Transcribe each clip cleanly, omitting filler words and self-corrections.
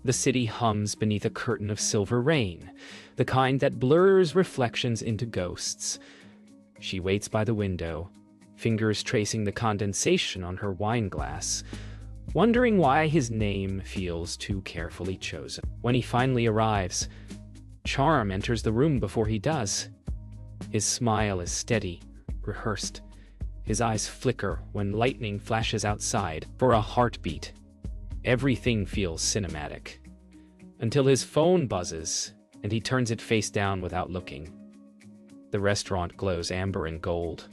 The city hums beneath a curtain of silver rain, the kind that blurs reflections into ghosts. She waits by the window, fingers tracing the condensation on her wine glass, wondering why his name feels too carefully chosen. When he finally arrives, charm enters the room before he does. His smile is steady, rehearsed. His eyes flicker when lightning flashes outside. For a heartbeat, everything feels cinematic. Until his phone buzzes, and he turns it face down without looking. The restaurant glows amber and gold,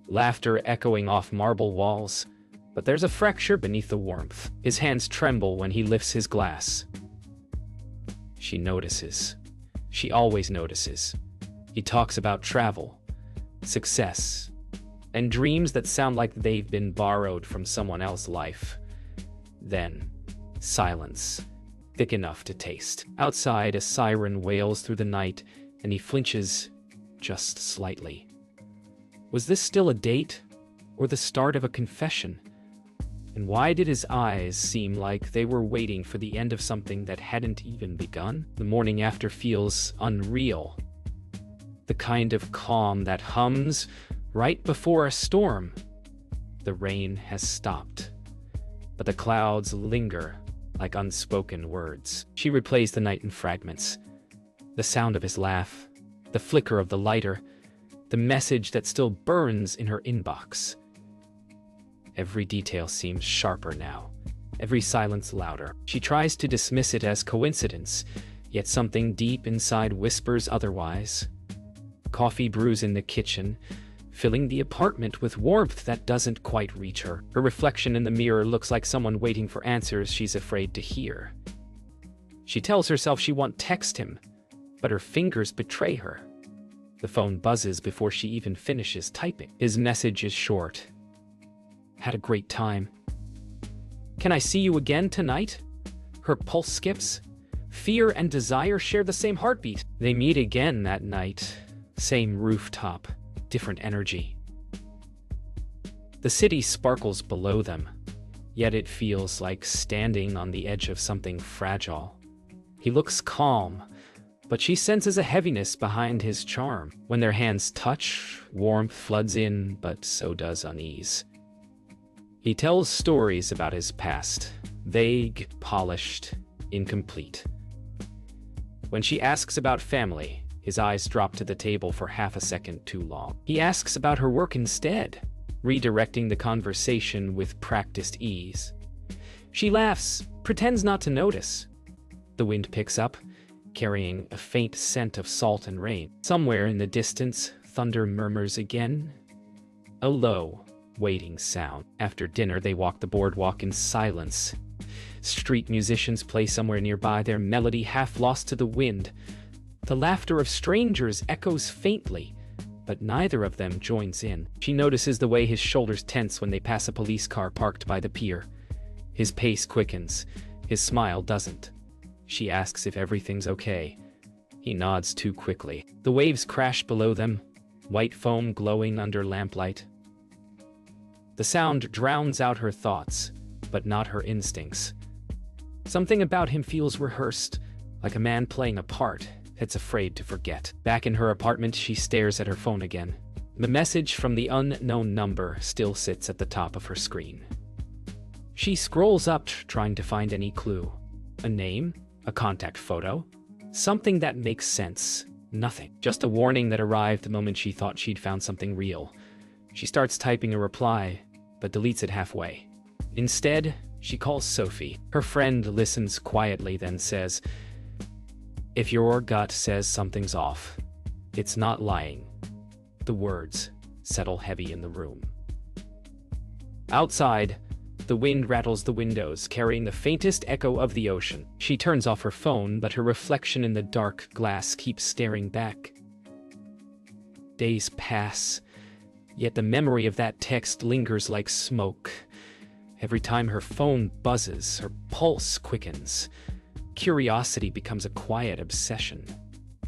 laughter echoing off marble walls, but there's a fracture beneath the warmth. His hands tremble when he lifts his glass. She notices. She always notices. He talks about travel, success, and dreams that sound like they've been borrowed from someone else's life. Then, silence, thick enough to taste. Outside, a siren wails through the night, and he flinches just slightly. Was this still a date, or the start of a confession? And why did his eyes seem like they were waiting for the end of something that hadn't even begun? The morning after feels unreal. The kind of calm that hums right before a storm. The rain has stopped, but the clouds linger like unspoken words. She replays the night in fragments. The sound of his laugh, the flicker of the lighter, the message that still burns in her inbox. Every detail seems sharper now, every silence louder. She tries to dismiss it as coincidence, yet something deep inside whispers otherwise. Coffee brews in the kitchen, filling the apartment with warmth that doesn't quite reach her. Her reflection in the mirror looks like someone waiting for answers she's afraid to hear. She tells herself she won't text him, but her fingers betray her. The phone buzzes before she even finishes typing. His message is short. Had a great time. Can I see you again tonight? Her pulse skips. Fear and desire share the same heartbeat. They meet again that night. Same rooftop, different energy. The city sparkles below them, yet it feels like standing on the edge of something fragile. He looks calm, but she senses a heaviness behind his charm. When their hands touch, warmth floods in, but so does unease. He tells stories about his past, vague, polished, incomplete. When she asks about family, his eyes drop to the table for half a second too long. He asks about her work instead, redirecting the conversation with practiced ease. She laughs, pretends not to notice. The wind picks up, carrying a faint scent of salt and rain. Somewhere in the distance, thunder murmurs again. A low, waiting sound. After dinner, they walk the boardwalk in silence. Street musicians play somewhere nearby, their melody half lost to the wind. The laughter of strangers echoes faintly, but neither of them joins in. She notices the way his shoulders tense when they pass a police car parked by the pier. His pace quickens. His smile doesn't. She asks if everything's okay. He nods too quickly. The waves crash below them, white foam glowing under lamplight. The sound drowns out her thoughts, but not her instincts. Something about him feels rehearsed, like a man playing a part that's afraid to forget. Back in her apartment, she stares at her phone again. The message from the unknown number still sits at the top of her screen. She scrolls up, trying to find any clue. A name? A contact photo? Something that makes sense. Nothing. Just a warning that arrived the moment she thought she'd found something real. She starts typing a reply, but deletes it halfway. Instead, she calls Sophie. Her friend listens quietly, then says, "If your gut says something's off, it's not lying." The words settle heavy in the room. Outside, the wind rattles the windows, carrying the faintest echo of the ocean. She turns off her phone, but her reflection in the dark glass keeps staring back. Days pass, yet the memory of that text lingers like smoke. Every time her phone buzzes, her pulse quickens. Curiosity becomes a quiet obsession.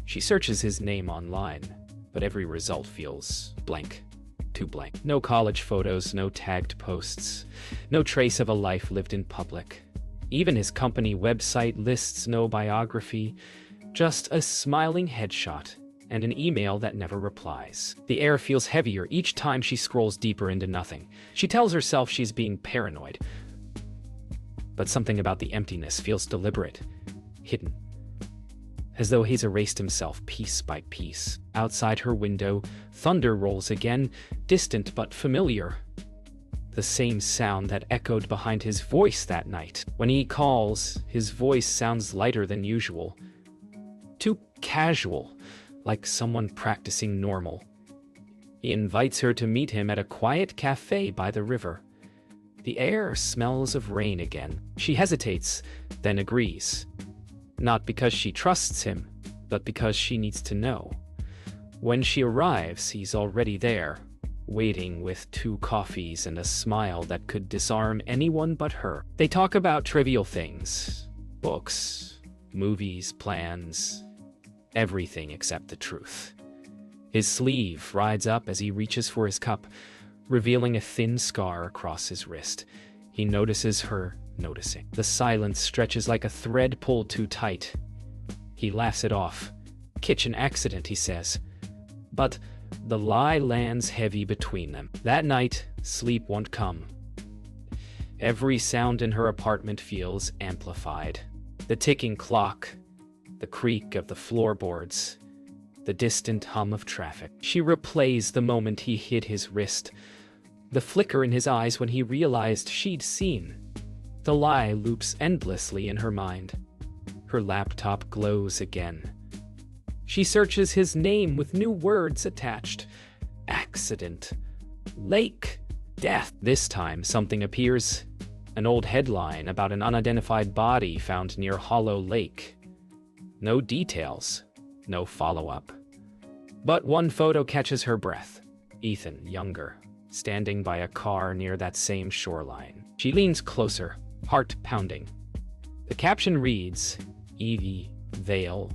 She searches his name online, but every result feels blank. Too blank. No college photos, no tagged posts, no trace of a life lived in public. Even his company website lists no biography, just a smiling headshot and an email that never replies. The air feels heavier each time she scrolls deeper into nothing. She tells herself she's being paranoid, but something about the emptiness feels deliberate, hidden, as though he's erased himself piece by piece. Outside her window, thunder rolls again, distant but familiar. The same sound that echoed behind his voice that night. When he calls, his voice sounds lighter than usual. Too casual, like someone practicing normal. He invites her to meet him at a quiet cafe by the river. The air smells of rain again. She hesitates, then agrees. Not because she trusts him, but because she needs to know. When she arrives, he's already there, waiting with 2 coffees and a smile that could disarm anyone but her. They talk about trivial things, books, movies, plans, everything except the truth. His sleeve rides up as he reaches for his cup, revealing a thin scar across his wrist. He notices her noticing. The silence stretches like a thread pulled too tight. He laughs it off. Kitchen accident, he says. But the lie lands heavy between them. That night, sleep won't come. Every sound in her apartment feels amplified. The ticking clock, the creak of the floorboards, the distant hum of traffic. She replays the moment he hit his wrist, the flicker in his eyes when he realized she'd seen. The lie loops endlessly in her mind. Her laptop glows again. She searches his name with new words attached. Accident. Lake. Death. This time, something appears. An old headline about an unidentified body found near Hollow Lake. No details. No follow-up. But one photo catches her breath. Ethan, younger, standing by a car near that same shoreline. She leans closer, heart pounding. The caption reads, Evie, Vale,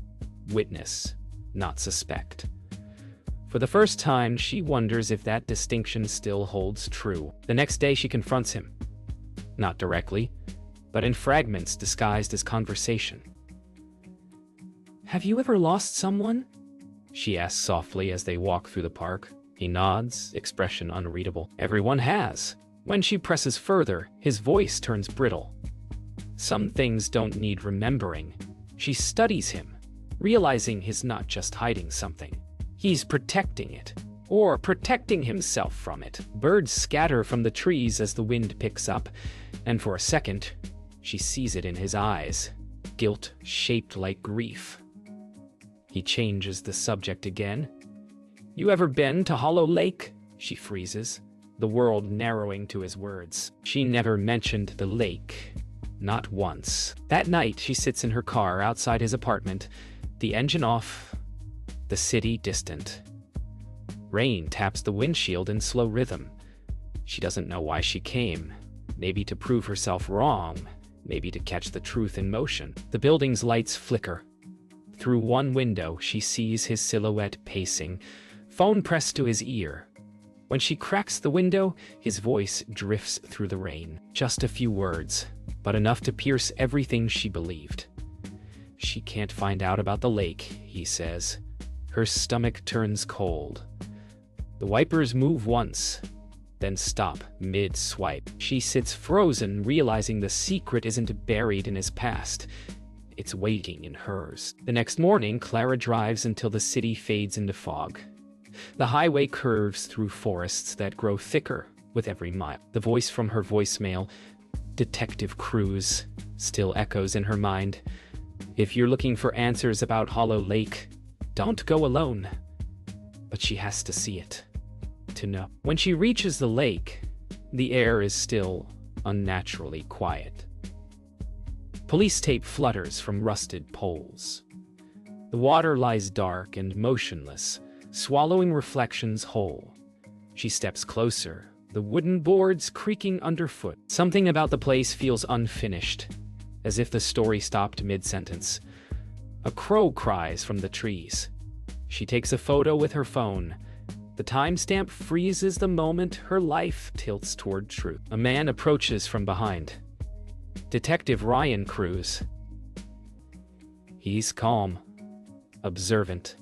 Witness, Not Suspect. For the first time, she wonders if that distinction still holds true. The next day, she confronts him. Not directly, but in fragments disguised as conversation. "Have you ever lost someone?" she asks softly as they walk through the park. He nods, expression unreadable. Everyone has. When she presses further, his voice turns brittle. Some things don't need remembering. She studies him, realizing he's not just hiding something. He's protecting it, or protecting himself from it. Birds scatter from the trees as the wind picks up, and for a second, she sees it in his eyes, guilt shaped like grief. He changes the subject again. "You ever been to Hollow Lake?" she freezes, the world narrowing to his words. She never mentioned the lake, not once. That night, she sits in her car outside his apartment, the engine off, the city distant. Rain taps the windshield in slow rhythm. She doesn't know why she came. Maybe to prove herself wrong, maybe to catch the truth in motion. The building's lights flicker. Through one window, she sees his silhouette pacing, phone pressed to his ear. When she cracks the window, his voice drifts through the rain. Just a few words, but enough to pierce everything she believed. She can't find out about the lake, he says. Her stomach turns cold. The wipers move once, then stop mid-swipe. She sits frozen, realizing the secret isn't buried in his past. It's waiting in hers. The next morning, Clara drives until the city fades into fog. The highway curves through forests that grow thicker with every mile. The voice from her voicemail, Detective Cruz, still echoes in her mind. If you're looking for answers about Hollow Lake, don't go alone. But she has to see it, to know. When she reaches the lake, the air is still unnaturally quiet. Police tape flutters from rusted poles. The water lies dark and motionless, swallowing reflections whole. She steps closer, the wooden boards creaking underfoot. Something about the place feels unfinished, as if the story stopped mid-sentence. A crow cries from the trees. She takes a photo with her phone. The timestamp freezes the moment her life tilts toward truth. A man approaches from behind. Detective Ryan Cruz. He's calm, observant,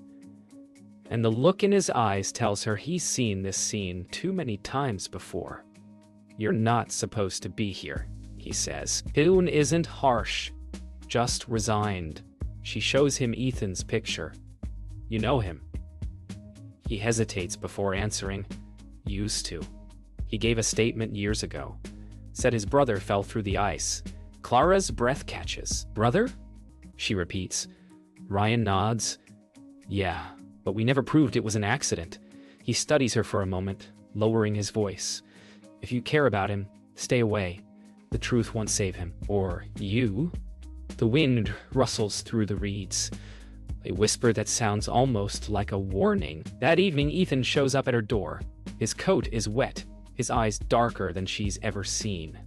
and the look in his eyes tells her he's seen this scene too many times before. "You're not supposed to be here," he says. Tone isn't harsh, just resigned. She shows him Ethan's picture. "You know him?" He hesitates before answering. "Used to. He gave a statement years ago. Said his brother fell through the ice." Clara's breath catches. "Brother?" she repeats. Ryan nods. "Yeah, but we never proved it was an accident." He studies her for a moment, lowering his voice. "If you care about him, stay away. The truth won't save him. Or you." The wind rustles through the reeds, a whisper that sounds almost like a warning. That evening, Ethan shows up at her door. His coat is wet, his eyes darker than she's ever seen.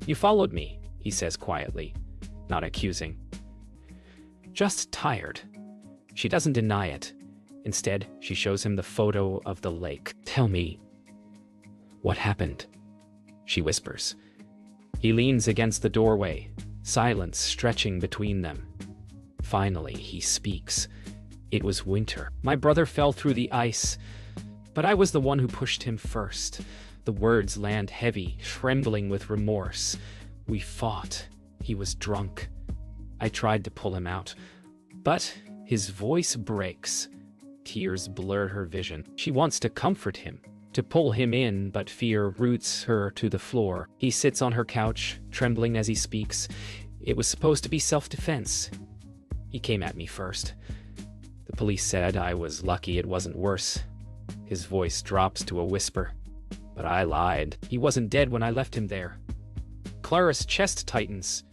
"You followed me," he says quietly, not accusing. "Just tired." She doesn't deny it. Instead, she shows him the photo of the lake. "Tell me, what happened?" she whispers. He leans against the doorway, silence stretching between them. Finally, he speaks. "It was winter. My brother fell through the ice, but I was the one who pushed him first." The words land heavy, trembling with remorse. "We fought. He was drunk. I tried to pull him out, but his voice breaks. Tears blur her vision. She wants to comfort him, to pull him in, but fear roots her to the floor. He sits on her couch, trembling as he speaks. "It was supposed to be self-defense. He came at me first. The police said I was lucky it wasn't worse." His voice drops to a whisper. "But I lied. He wasn't dead when I left him there." Clara's chest tightens.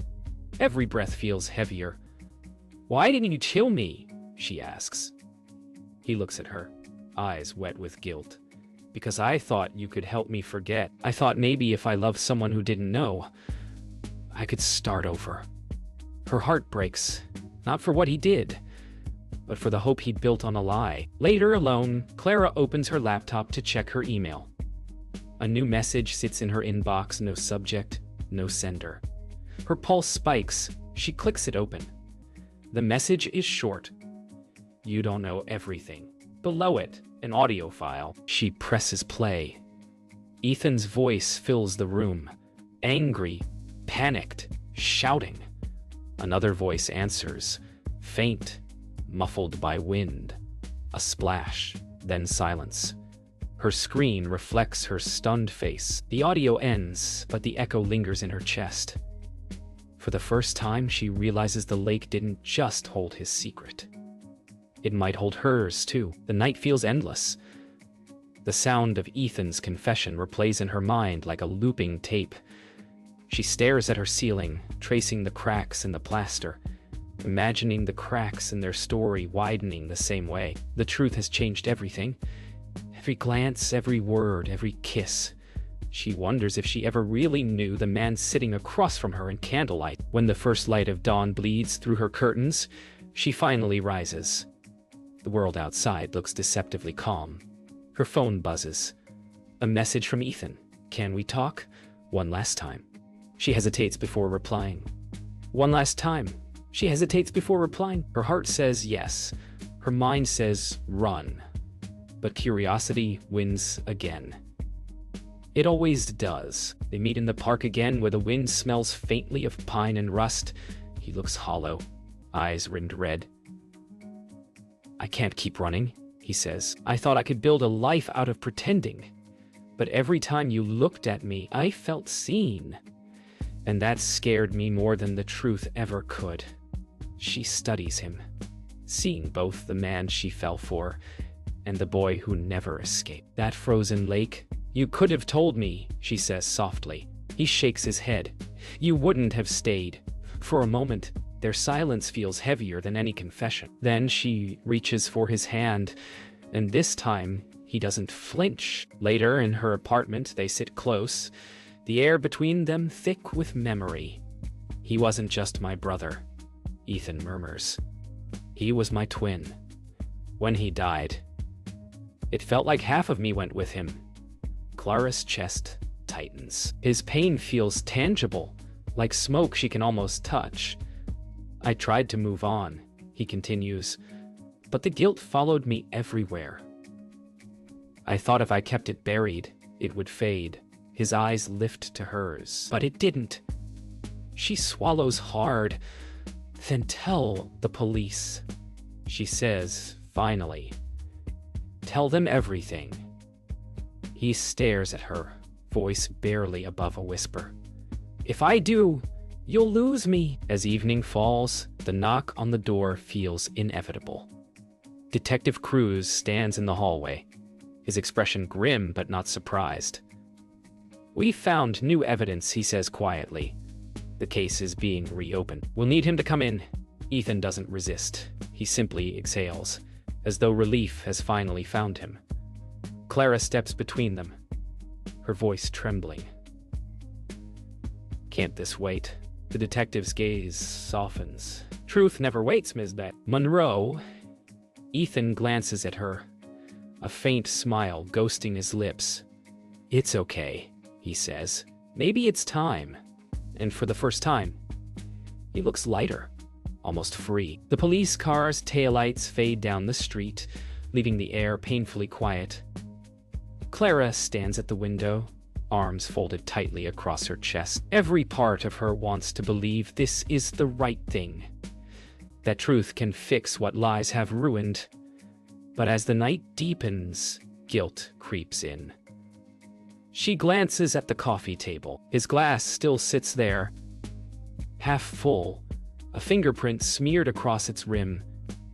Every breath feels heavier. "Why didn't you kill me?" she asks. He looks at her, eyes wet with guilt. "Because I thought you could help me forget. I thought maybe if I loved someone who didn't know, I could start over." Her heart breaks, not for what he did, but for the hope he'd built on a lie. Later, alone, Clara opens her laptop to check her email. A new message sits in her inbox, no subject, no sender. Her pulse spikes. She clicks it open. The message is short. "You don't know everything." Below it, an audio file. She presses play. Ethan's voice fills the room. Angry, panicked, shouting. Another voice answers. Faint, muffled by wind. A splash, then silence. Her screen reflects her stunned face. The audio ends, but the echo lingers in her chest. For the first time, she realizes the lake didn't just hold his secret. It might hold hers, too. The night feels endless. The sound of Ethan's confession replays in her mind like a looping tape. She stares at her ceiling, tracing the cracks in the plaster, imagining the cracks in their story widening the same way. The truth has changed everything. Every glance, every word, every kiss. She wonders if she ever really knew the man sitting across from her in candlelight. When the first light of dawn bleeds through her curtains, she finally rises. The world outside looks deceptively calm. Her phone buzzes. A message from Ethan. "Can we talk? One last time." She hesitates before replying. "One last time." She hesitates before replying. Her heart says yes. Her mind says run. But curiosity wins again. It always does. They meet in the park again where the wind smells faintly of pine and rust. He looks hollow, eyes rimmed red. "I can't keep running," he says. "I thought I could build a life out of pretending. But every time you looked at me, I felt seen. And that scared me more than the truth ever could." She studies him, seeing both the man she fell for and the boy who never escaped. "That frozen lake, you could have told me," she says softly. He shakes his head. "You wouldn't have stayed." For a moment, their silence feels heavier than any confession. Then she reaches for his hand, and this time, he doesn't flinch. Later, in her apartment, they sit close, the air between them thick with memory. "He wasn't just my brother," Ethan murmurs. "He was my twin. When he died, it felt like half of me went with him." Clara's chest tightens. His pain feels tangible, like smoke she can almost touch. I tried to move on, he continues, but the guilt followed me everywhere. I thought if I kept it buried, it would fade. His eyes lift to hers, but it didn't. She swallows hard. Then tell the police, she says, finally. Tell them everything. He stares at her, voice barely above a whisper. If I do, you'll lose me. As evening falls, the knock on the door feels inevitable. Detective Cruz stands in the hallway, his expression grim but not surprised. We found new evidence, he says quietly. The case is being reopened. We'll need him to come in. Ethan doesn't resist. He simply exhales, as though relief has finally found him. Clara steps between them, her voice trembling. Can't this wait? The detective's gaze softens. Truth never waits, Ms. Beck. Monroe. Ethan glances at her, a faint smile ghosting his lips. It's okay, he says. Maybe it's time. And for the first time, he looks lighter, almost free. The police car's taillights fade down the street, leaving the air painfully quiet. Clara stands at the window, arms folded tightly across her chest. Every part of her wants to believe this is the right thing, that truth can fix what lies have ruined. But as the night deepens, guilt creeps in. She glances at the coffee table. His glass still sits there, half full, a fingerprint smeared across its rim.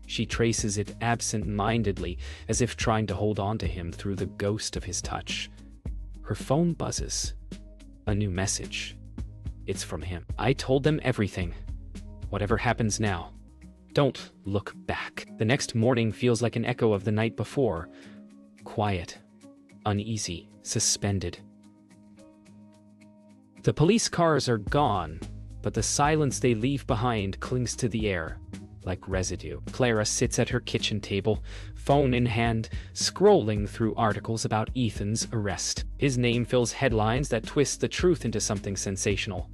She traces it absent-mindedly, as if trying to hold on to him through the ghost of his touch. Her phone buzzes. A new message. It's from him. I told them everything. Whatever happens now, don't look back. The next morning feels like an echo of the night before. Quiet, uneasy, suspended. The police cars are gone, but the silence they leave behind clings to the air, like residue. Clara sits at her kitchen table, phone in hand, scrolling through articles about Ethan's arrest. His name fills headlines that twist the truth into something sensational.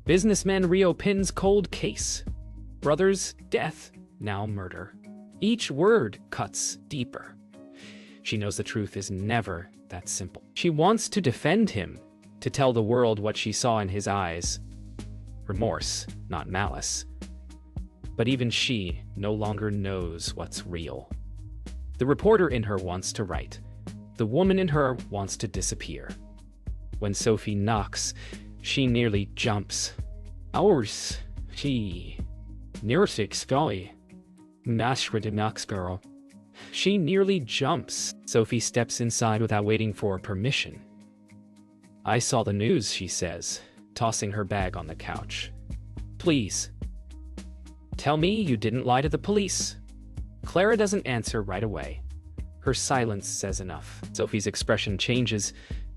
Businessman reopens cold case. Brother's death, now murder. Each word cuts deeper. She knows the truth is never that simple. She wants to defend him, to tell the world what she saw in his eyes. Remorse, not malice. But even she no longer knows what's real. The reporter in her wants to write. The woman in her wants to disappear. When Sophie knocks, she nearly jumps. Ours, she. Neurosix Valley. Nashra de Knoxborough. She nearly jumps. Sophie steps inside without waiting for permission. I saw the news, she says, tossing her bag on the couch. Please. Tell me you didn't lie to the police. Clara doesn't answer right away. Her silence says enough. Sophie's expression changes,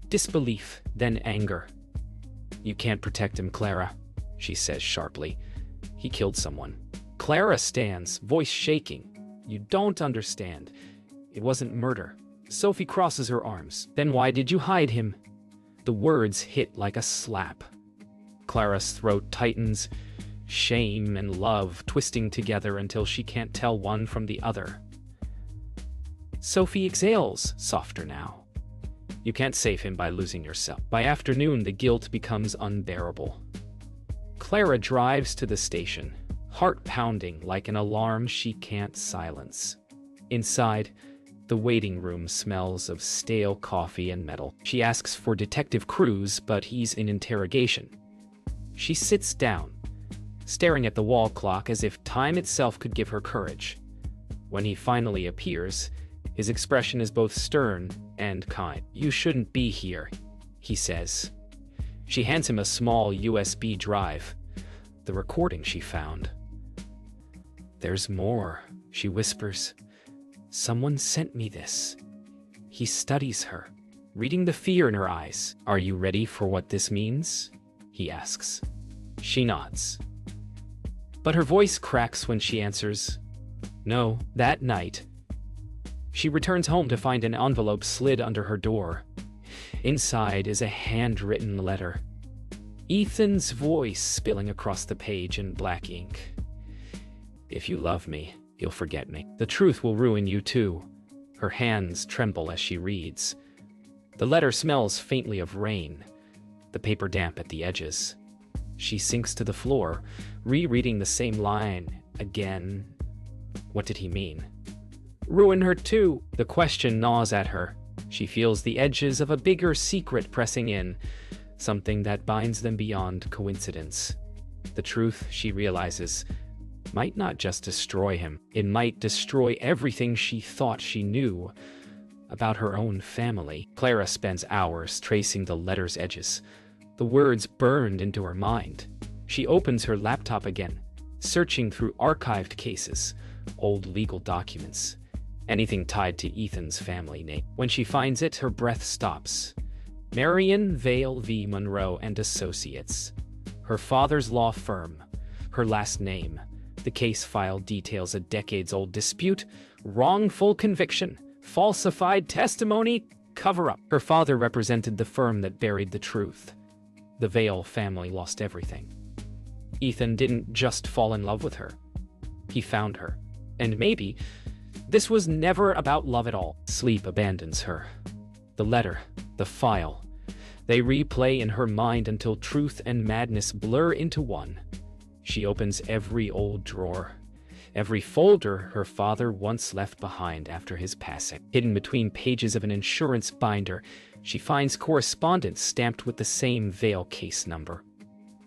disbelief, then anger. You can't protect him, Clara, she says sharply. He killed someone. Clara stands, voice shaking. You don't understand. It wasn't murder. Sophie crosses her arms. Then why did you hide him? The words hit like a slap. Clara's throat tightens, shame and love twisting together until she can't tell one from the other. Sophie exhales, softer now. You can't save him by losing yourself. By afternoon, the guilt becomes unbearable. Clara drives to the station, heart pounding like an alarm she can't silence. Inside, the waiting room smells of stale coffee and metal. She asks for Detective Cruz, but he's in interrogation. She sits down, staring at the wall clock as if time itself could give her courage. When he finally appears, his expression is both stern and kind. You shouldn't be here, he says. She hands him a small USB drive, the recording she found. There's more, she whispers. Someone sent me this. He studies her, reading the fear in her eyes. Are you ready for what this means? He asks. She nods. But her voice cracks when she answers, no. That night, she returns home to find an envelope slid under her door. Inside is a handwritten letter. Ethan's voice spilling across the page in black ink. If you love me, you'll forget me. The truth will ruin you too. Her hands tremble as she reads. The letter smells faintly of rain, the paper damp at the edges. She sinks to the floor, rereading the same line again. What did he mean? Ruin her too. The question gnaws at her. She feels the edges of a bigger secret pressing in, something that binds them beyond coincidence. The truth, she realizes, might not just destroy him. It might destroy everything she thought she knew about her own family. Clara spends hours tracing the letter's edges. The words burned into her mind. She opens her laptop again, searching through archived cases, old legal documents, anything tied to Ethan's family name. When she finds it, her breath stops. Marion Vale v. Monroe and Associates. Her father's law firm. Her last name. The case file details a decades-old dispute, wrongful conviction, falsified testimony, cover-up. Her father represented the firm that buried the truth. The Vale family lost everything. Ethan didn't just fall in love with her. He found her. And maybe this was never about love at all. Sleep abandons her. The letter, the file, they replay in her mind until truth and madness blur into one. She opens every old drawer, every folder her father once left behind after his passing. Hidden between pages of an insurance binder, she finds correspondence stamped with the same Vale case number.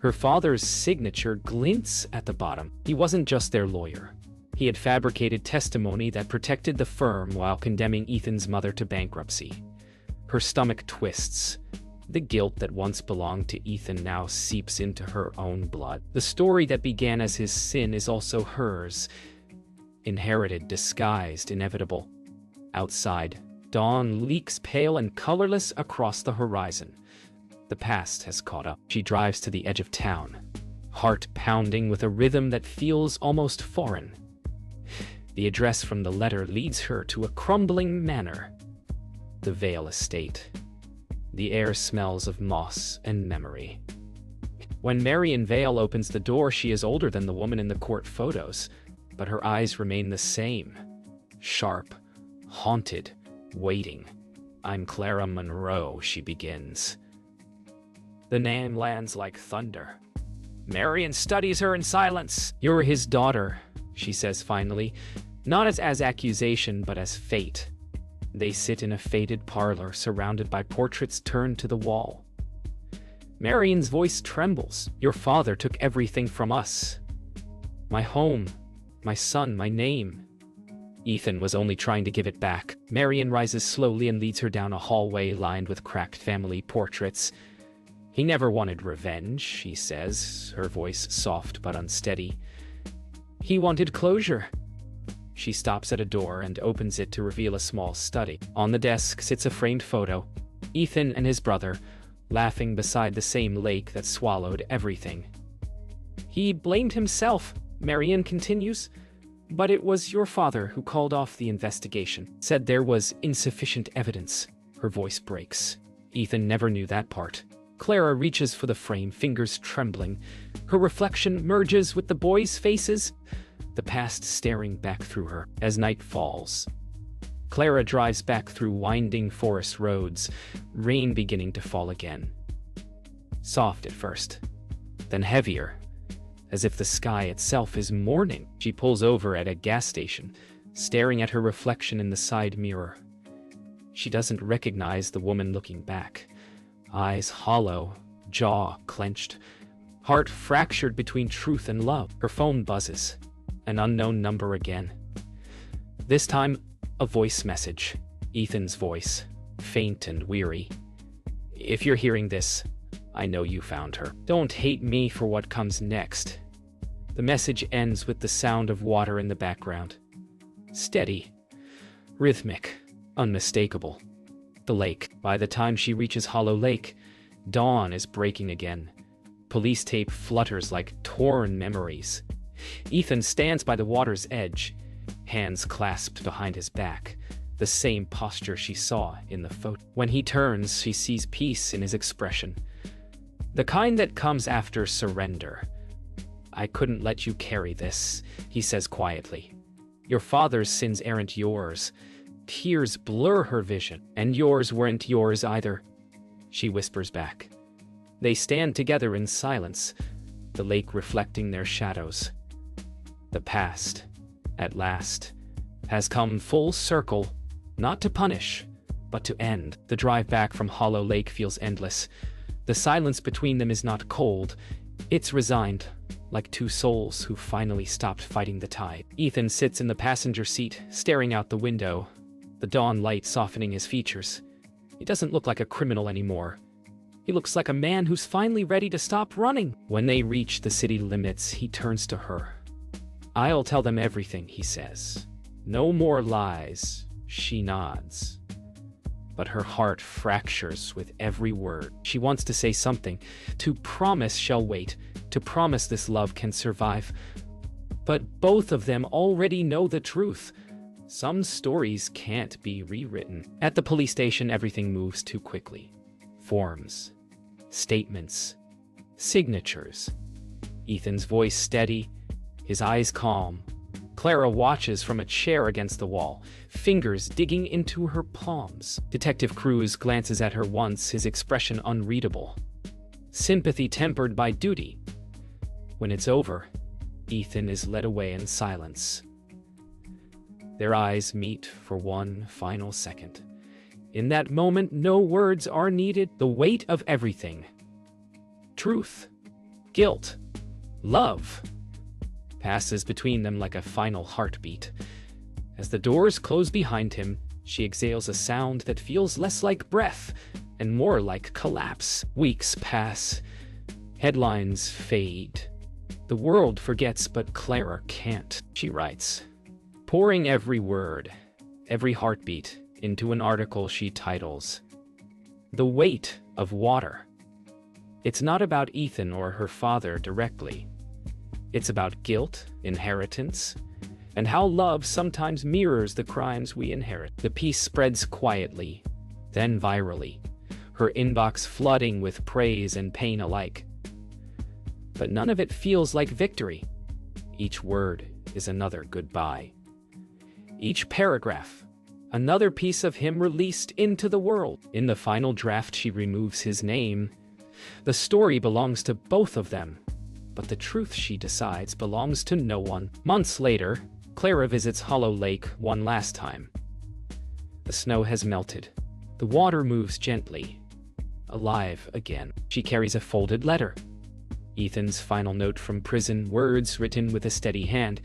Her father's signature glints at the bottom. He wasn't just their lawyer. He had fabricated testimony that protected the firm while condemning Ethan's mother to bankruptcy. Her stomach twists. The guilt that once belonged to Ethan now seeps into her own blood. The story that began as his sin is also hers. Inherited, disguised, inevitable. Outside, dawn leaks pale and colorless across the horizon. The past has caught up. She drives to the edge of town, heart pounding with a rhythm that feels almost foreign. The address from the letter leads her to a crumbling manor. The Vale estate. The air smells of moss and memory. When Marion Vale opens the door, she is older than the woman in the court photos, but her eyes remain the same. Sharp, haunted, waiting. I'm Clara Monroe, she begins. The name lands like thunder. Marion studies her in silence. You're his daughter, she says finally, not as accusation, but as fate. They sit in a faded parlor, surrounded by portraits turned to the wall. Marion's voice trembles. Your father took everything from us. My home, my son, my name. Ethan was only trying to give it back. Marion rises slowly and leads her down a hallway lined with cracked family portraits. He never wanted revenge, she says, her voice soft but unsteady. He wanted closure. She stops at a door and opens it to reveal a small study. On the desk sits a framed photo. Ethan and his brother, laughing beside the same lake that swallowed everything. He blamed himself, Marion continues. But it was your father who called off the investigation. Said there was insufficient evidence. Her voice breaks. Ethan never knew that part. Clara reaches for the frame, fingers trembling. Her reflection merges with the boys' faces, the past staring back through her. As night falls, Clara drives back through winding forest roads, rain beginning to fall again. Soft at first, then heavier, as if the sky itself is mourning. She pulls over at a gas station, staring at her reflection in the side mirror. She doesn't recognize the woman looking back. Eyes hollow, jaw clenched, heart fractured between truth and love. Her phone buzzes. An unknown number again. This time, a voice message. Ethan's voice, faint and weary. If you're hearing this, I know you found her. Don't hate me for what comes next. The message ends with the sound of water in the background. Steady, rhythmic, unmistakable. The lake. By the time she reaches Hollow Lake, dawn is breaking again. Police tape flutters like torn memories. Ethan stands by the water's edge, hands clasped behind his back, the same posture she saw in the photo. When he turns, she sees peace in his expression. The kind that comes after surrender. "I couldn't let you carry this," he says quietly. "Your father's sins aren't yours." Tears blur her vision. "And yours weren't yours either," she whispers back. They stand together in silence, the lake reflecting their shadows. The past, at last, has come full circle, not to punish, but to end. The drive back from Hollow Lake feels endless. The silence between them is not cold, it's resigned, like two souls who finally stopped fighting the tide. Ethan sits in the passenger seat, staring out the window, the dawn light softening his features. He doesn't look like a criminal anymore. He looks like a man who's finally ready to stop running. When they reach the city limits, he turns to her. "I'll tell them everything," he says. "No more lies." She nods. But her heart fractures with every word. She wants to say something, to promise she'll wait, to promise this love can survive. But both of them already know the truth. Some stories can't be rewritten. At the police station, everything moves too quickly. Forms, statements, signatures. Ethan's voice steady, his eyes calm. Clara watches from a chair against the wall, fingers digging into her palms. Detective Cruz glances at her once, his expression unreadable. Sympathy tempered by duty. When it's over, Ethan is led away in silence. Their eyes meet for one final second. In that moment, no words are needed. The weight of everything. Truth, guilt, love passes between them like a final heartbeat. As the doors close behind him, she exhales a sound that feels less like breath and more like collapse. Weeks pass. Headlines fade. The world forgets, but Clara can't. She writes, pouring every word, every heartbeat into an article she titles, "The Weight of Water." It's not about Ethan or her father directly. It's about guilt, inheritance, and how love sometimes mirrors the crimes we inherit. The piece spreads quietly, then virally, her inbox flooding with praise and pain alike. But none of it feels like victory. Each word is another goodbye. Each paragraph, another piece of him released into the world. In the final draft, she removes his name. The story belongs to both of them, but the truth, she decides, belongs to no one. Months later, Clara visits Hollow Lake one last time. The snow has melted. The water moves gently, alive again. She carries a folded letter. Ethan's final note from prison, words written with a steady hand.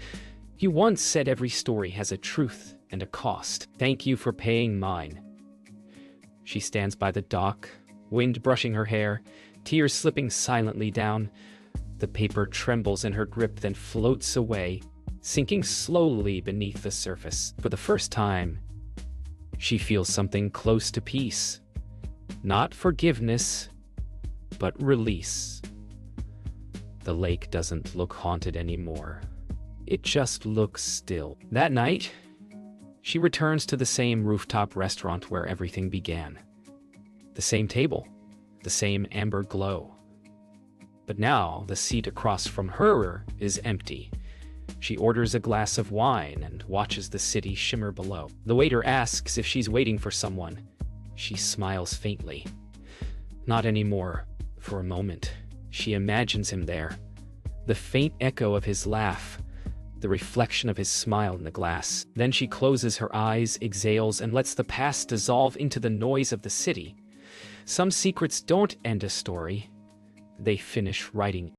"You once said every story has a truth and a cost. Thank you for paying mine." She stands by the dock, wind brushing her hair, tears slipping silently down. The paper trembles in her grip, then floats away, sinking slowly beneath the surface. For the first time, she feels something close to peace. Not forgiveness, but release. The lake doesn't look haunted anymore. It just looks still. That night, she returns to the same rooftop restaurant where everything began. The same table, the same amber glow. But now the seat across from her is empty. She orders a glass of wine and watches the city shimmer below. The waiter asks if she's waiting for someone. She smiles faintly. Not anymore. For a moment, she imagines him there. The faint echo of his laugh, the reflection of his smile in the glass. Then she closes her eyes, exhales, and lets the past dissolve into the noise of the city. Some secrets don't end a story. They finish writing